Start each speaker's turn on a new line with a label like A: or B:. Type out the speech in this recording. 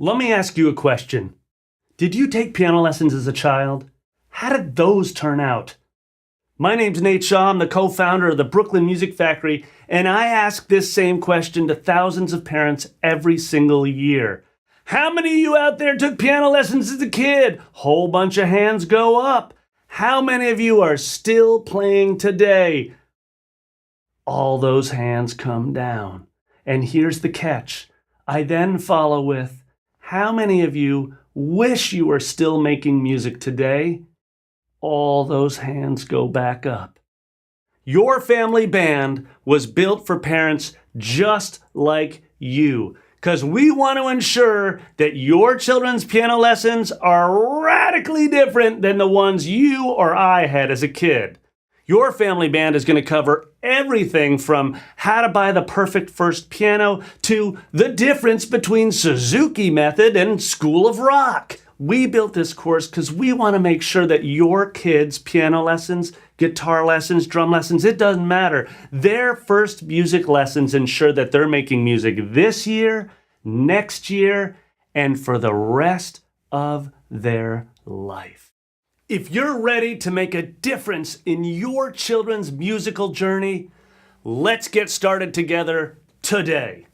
A: Let me ask you a question. Did you take piano lessons as a child? How did those turn out? My name's Nate Shaw. I'm the co-founder of the Brooklyn Music Factory, and I ask this same question to thousands of parents every single year. How many of you out there took piano lessons as a kid? Whole bunch of hands go up. How many of you are still playing today? All those hands come down. And here's the catch. I then follow with, how many of you wish you were still making music today? All those hands go back up. Your family band was built for parents just like you, because we want to ensure that your children's piano lessons are radically different than the ones you or I had as a kid. Your family band is going to cover everything from how to buy the perfect first piano to the difference between Suzuki Method and School of Rock. We built this course because we want to make sure that your kids' piano lessons, guitar lessons, drum lessons, it doesn't matter. Their first music lessons ensure that they're making music this year, next year, and for the rest of their life. If you're ready to make a difference in your children's musical journey, let's get started together today.